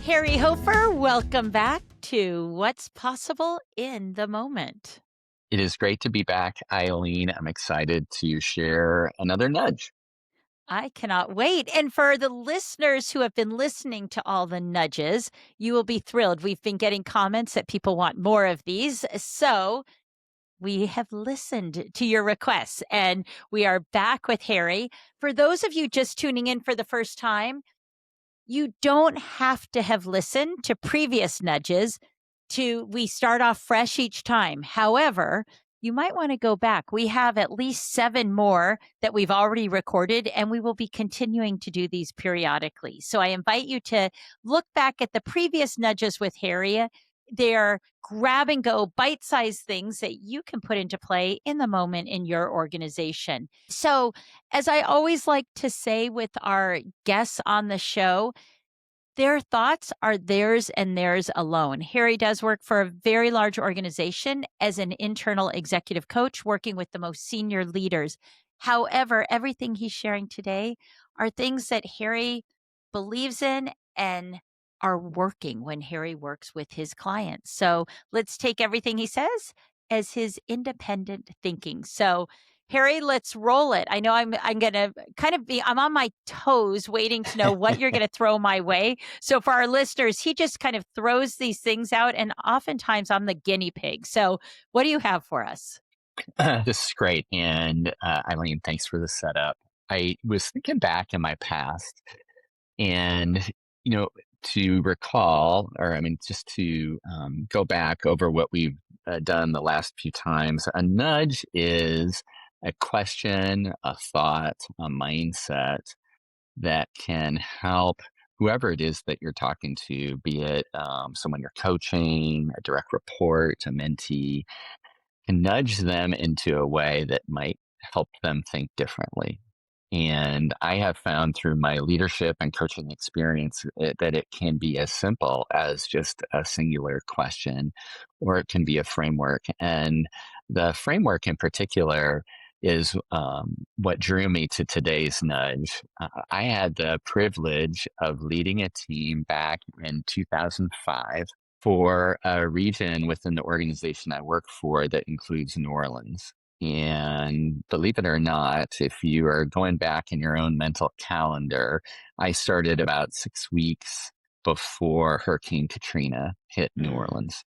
Harry Hofer, welcome back to What's Possible in the Moment. It is great to be back, Eileen. I'm excited to share another nudge. I cannot wait. And for the listeners who have been listening to all the nudges, you will be thrilled. We've been getting comments that people want more of these. So we have listened to your requests and we are back with Harry. For those of you just tuning in for the first time, you don't have to have listened to previous nudges we start off fresh each time. However, you might want to go back. We have at least 7 more that we've already recorded, and we will be continuing to do these periodically. So I invite you to look back at the previous nudges with Harry. They're grab and go, bite sized things that you can put into play in the moment in your organization. So, as I always like to say with our guests on the show, their thoughts are theirs and theirs alone. Harry does work for a very large organization as an internal executive coach, working with the most senior leaders. However, everything he's sharing today are things that Harry believes in and are working when Harry works with his clients. So let's take everything he says as his independent thinking. So Harry, let's roll it. I know I'm gonna I'm on my toes waiting to know what you're gonna throw my way. So for our listeners, he just kind of throws these things out, and oftentimes I'm the guinea pig. So what do you have for us? This is great. And Eileen, thanks for the setup. I was thinking back in my past and, you know, to recall, or I mean, just to go back over what we've done the last few times. A nudge is a question, a thought, a mindset that can help whoever it is that you're talking to, be it someone you're coaching, a direct report, a mentee, can nudge them into a way that might help them think differently. And I have found through my leadership and coaching experience that it can be as simple as just a singular question, or it can be a framework. And the framework in particular is what drew me to today's nudge. I had the privilege of leading a team back in 2005 for a region within the organization I work for that includes New Orleans. And believe it or not, if you are going back in your own mental calendar, I started about 6 weeks before Hurricane Katrina hit New Mm. Orleans.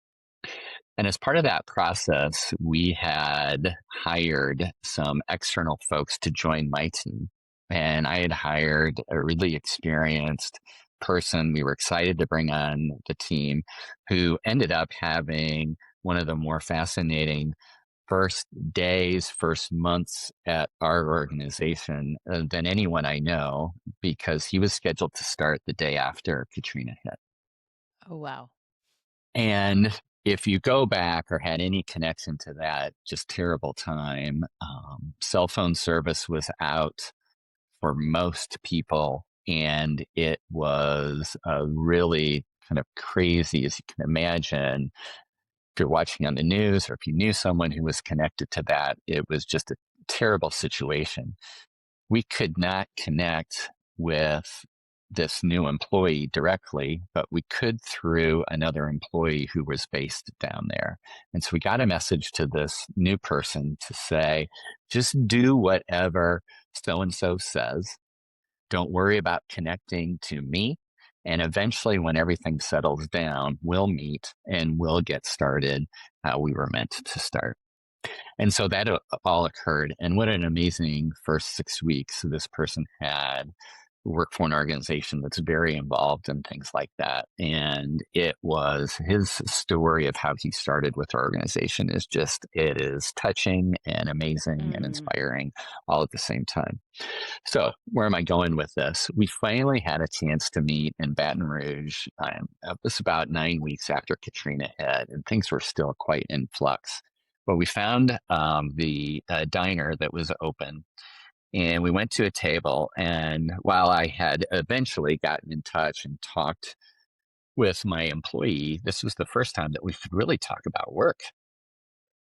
And as part of that process, we had hired some external folks to join my team. And I had hired a really experienced person we were excited to bring on the team, who ended up having one of the more fascinating first days, first months at our organization than anyone I know, because he was scheduled to start the day after Katrina hit. Oh, wow. And if you go back or had any connection to that just terrible time, cell phone service was out for most people. And it was really kind of crazy, as you can imagine. If you're watching on the news or if you knew someone who was connected to that, it was just a terrible situation. We could not connect with this new employee directly, but we could through another employee who was based down there. And so we got a message to this new person to say, just do whatever so and so says. Don't worry about connecting to me. And eventually, when everything settles down, we'll meet and we'll get started how we were meant to start. And so that all occurred. And what an amazing first 6 weeks this person had. Worked for an organization that's very involved in things like that. And it was his story of how he started with our organization it is touching and amazing and Mm. inspiring all at the same time. So where am I going with this? We finally had a chance to meet in Baton Rouge. It was about 9 weeks after Katrina hit, and things were still quite in flux. But we found the diner that was open, and we went to a table. And while I had eventually gotten in touch and talked with my employee, this was the first time that we could really talk about work.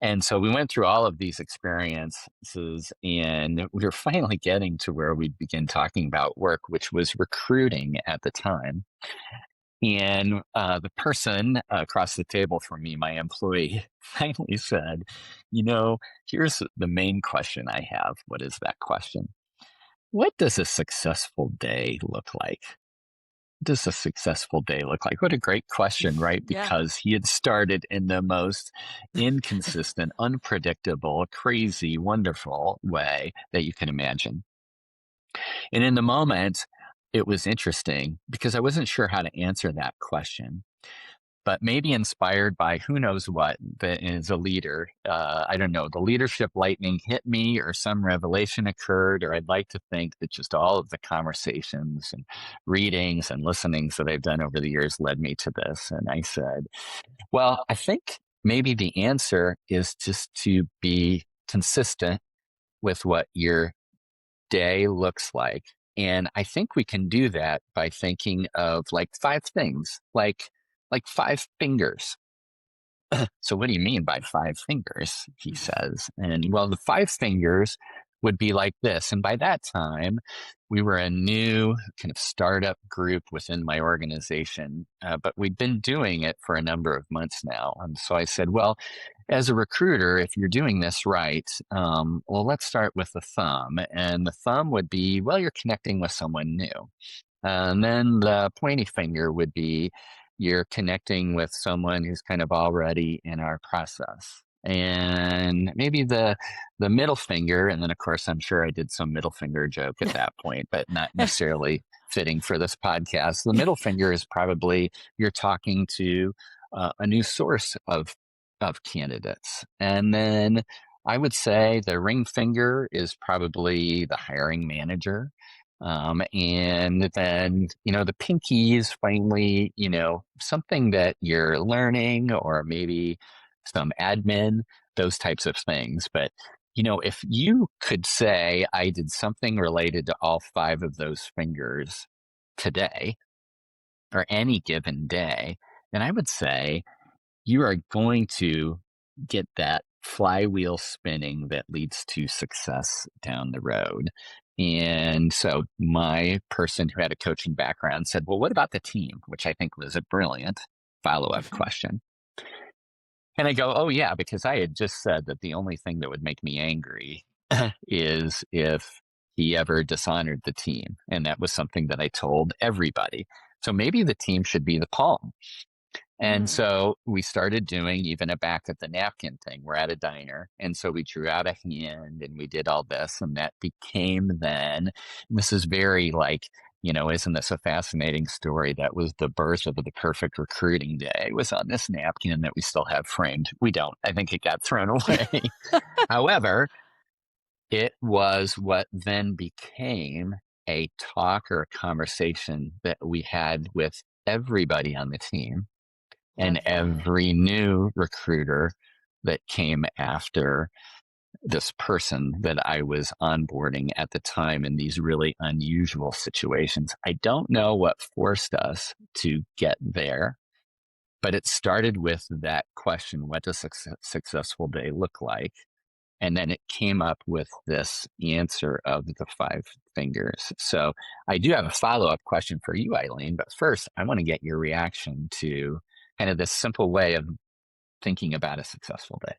And so we went through all of these experiences, and we were finally getting to where we'd begin talking about work, which was recruiting at the time. And the person across the table from me, my employee, finally said, "You know, here's the main question I have." What is that question? What does a successful day look like? Does a successful day look like? What a great question, right? Yeah. Because he had started in the most inconsistent, unpredictable, crazy, wonderful way that you can imagine. And in the moment, it was interesting because I wasn't sure how to answer that question, but maybe inspired by who knows what that is a leader. I don't know, the leadership lightning hit me, or some revelation occurred, or I'd like to think that just all of the conversations and readings and listenings that I've done over the years led me to this. And I said, well, I think maybe the answer is just to be consistent with what your day looks like. And I think we can do that by thinking of like five things, like five fingers. So what do you mean by five fingers? He says. And well, the five fingers would be like this. And by that time, we were a new kind of startup group within my organization, but we'd been doing it for a number of months now. And so I said, well, as a recruiter, if you're doing this right, well, let's start with the thumb. And the thumb would be, well, you're connecting with someone new. And then the pointy finger would be you're connecting with someone who's kind of already in our process. And maybe the middle finger, and then of course I'm sure I did some middle finger joke at that point, but not necessarily fitting for this podcast. The middle finger is probably you're talking to a new source of candidates. And then I would say the ring finger is probably the hiring manager. And then, the pinky is finally, something that you're learning, or maybe some admin, those types of things. But, if you could say I did something related to all five of those fingers today or any given day, then I would say you are going to get that flywheel spinning that leads to success down the road. And so my person who had a coaching background said, well, what about the team? Which I think was a brilliant follow up question. And I go, oh, yeah, because I had just said that the only thing that would make me angry is if he ever dishonored the team. And that was something that I told everybody. So maybe the team should be the palm. And Mm. so we started doing even a back of the napkin thing. We're at a diner. And so we drew out a hand and we did all this. And that became then, this is very like, isn't this a fascinating story? That was the birth of the perfect recruiting day. It was on this napkin that we still have framed. We don't. I think it got thrown away. However, it was what then became a talk or a conversation that we had with everybody on the team, and Love that. every new recruiter that came after this person that I was onboarding at the time in these really unusual situations. I don't know what forced us to get there, but it started with that question: what does a successful day look like? And then it came up with this answer of the five fingers. So I do have a follow up question for you, Eileen. But first, I want to get your reaction to kind of this simple way of thinking about a successful day.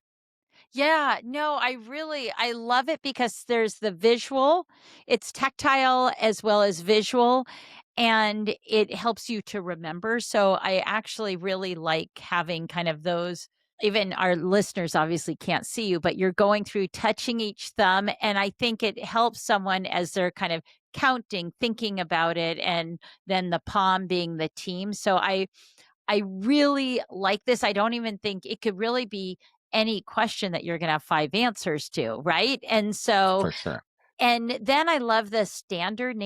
Yeah, no, I love it because there's the visual. It's tactile as well as visual, and it helps you to remember. So I actually really like having kind of those. Even our listeners obviously can't see you, but you're going through touching each thumb. And I think it helps someone as they're kind of counting, thinking about it, and then the palm being the team. So I really like this. I don't even think it could really be any question that you're gonna have 5 answers to, right? And so For sure. and then I love the standardized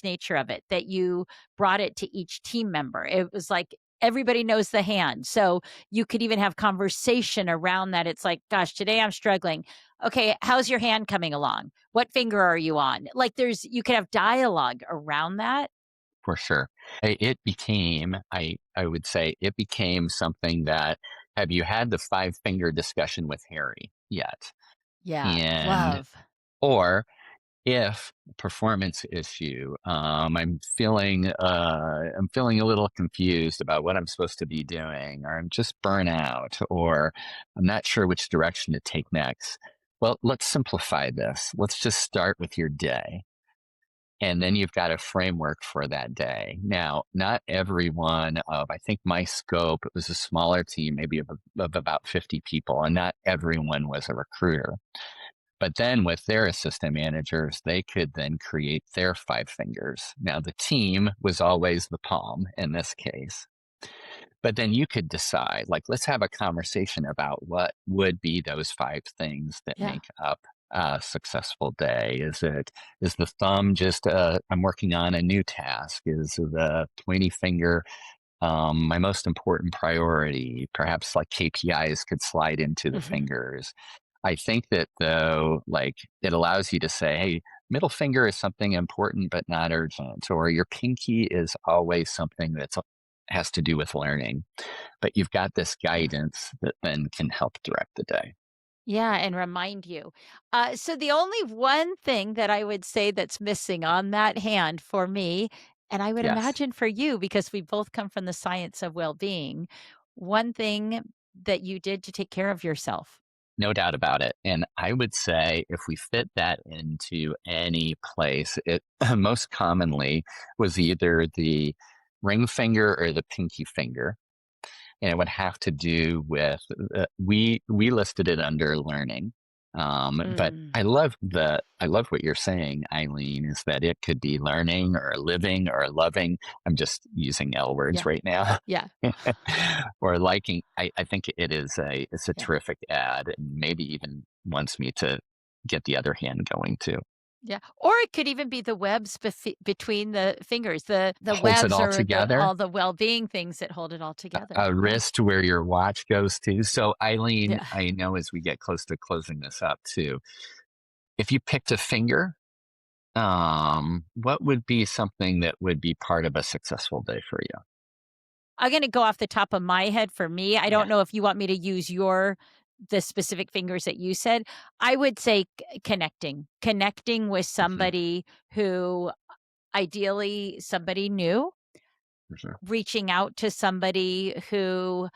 nature of it, that you brought it to each team member. It was like everybody knows the hand. So you could even have conversation around that. It's like, gosh, today I'm struggling. Okay, how's your hand coming along? What finger are you on? Like you could have dialogue around that. For sure. It became, I would say, it became something that, have you had the five finger discussion with Harry yet? Yeah, And, love. or if performance issue, I'm feeling a little confused about what I'm supposed to be doing, or I'm just burnout, or I'm not sure which direction to take next. Well, let's simplify this. Let's just start with your day. And then you've got a framework for that day. Now, not everyone I think my scope, it was a smaller team, maybe of about 50 people, and not everyone was a recruiter. But then with their assistant managers, they could then create their five fingers. Now, the team was always the palm in this case. But then you could decide, like, let's have a conversation about what would be those five things that Yeah. make up a successful day. Is the thumb just I'm working on a new task? Is the pointy finger my most important priority? Perhaps like KPIs could slide into the Mhm. fingers. I think that though, like it allows you to say, hey, middle finger is something important but not urgent, or your pinky is always something that's has to do with learning. But you've got this Yeah. guidance that then can help direct the day. Yeah, and remind you. So the only one thing that I would say that's missing on that hand for me, and I would Yes, imagine for you, because we both come from the science of well-being, one thing that you did to take care of yourself. no doubt about it. And I would say if we fit that into any place, it most commonly was either the ring finger or the pinky finger, and it would have to do with we listed it under learning. But Mm. I love what you're saying, Eileen, is that it could be learning or living or loving. I'm just using L words Yeah, right now. yeah, Or liking. I think it's a yeah, terrific ad, and maybe even wants me to get the other hand going too. yeah. Or it could even be the webs between the fingers. The Holds it webs all are the together. all the well-being things that hold it all together. A Yeah, wrist where your watch goes to. So, Eileen, yeah. I know as we get close to closing this up too, if you picked a finger, what would be something that would be part of a successful day for you? I'm gonna go off the top of my head for me. I Yeah. don't know if you want me to use the specific fingers that you said. I would say connecting with Hmm. somebody who ideally somebody new, For sure. reaching out to somebody who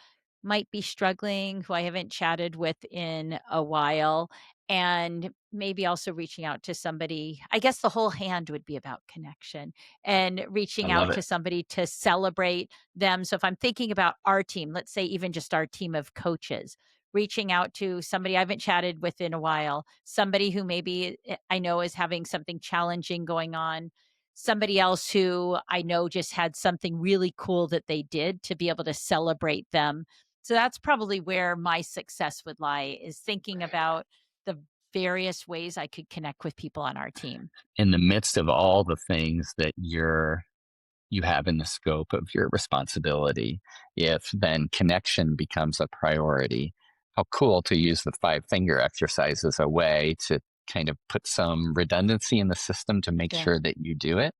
might be struggling, who I haven't chatted with in a while, and maybe also reaching out to somebody. I guess the whole hand would be about connection and I reaching love out it. to somebody to celebrate them. So if I'm thinking about our team, let's say even just our team of coaches, reaching out to somebody I haven't chatted with in a while, somebody who maybe I know is having something challenging going on, somebody else who I know just had something really cool that they did to be able to celebrate them. So that's probably where my success would lie, is thinking about the various ways I could connect with people on our team. In the midst of all the things that you have in the scope of your responsibility, if then connection becomes a priority, how cool to use the five finger exercise as a way to kind of put some redundancy in the system to make Yeah. sure that you do it.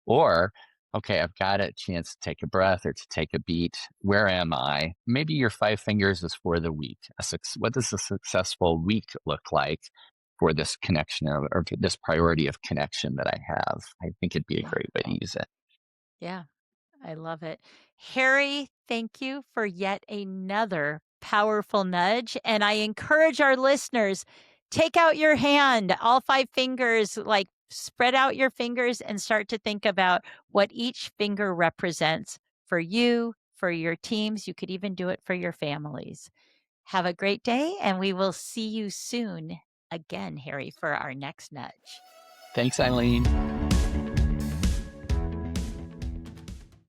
Or, okay, I've got a chance to take a breath or to take a beat. Where am I? Maybe your five fingers is for the week. What does a successful week look like for this connection or for this priority of connection that I have? I think it'd be a Yeah. great way to use it. Yeah. I love it. Harry, thank you for yet another powerful nudge. And I encourage our listeners, take out your hand, all five fingers, like spread out your fingers and start to think about what each finger represents for you, for your teams. You could even do it for your families. Have a great day, and we will see you soon again, Harry, for our next nudge. Thanks, Eileen.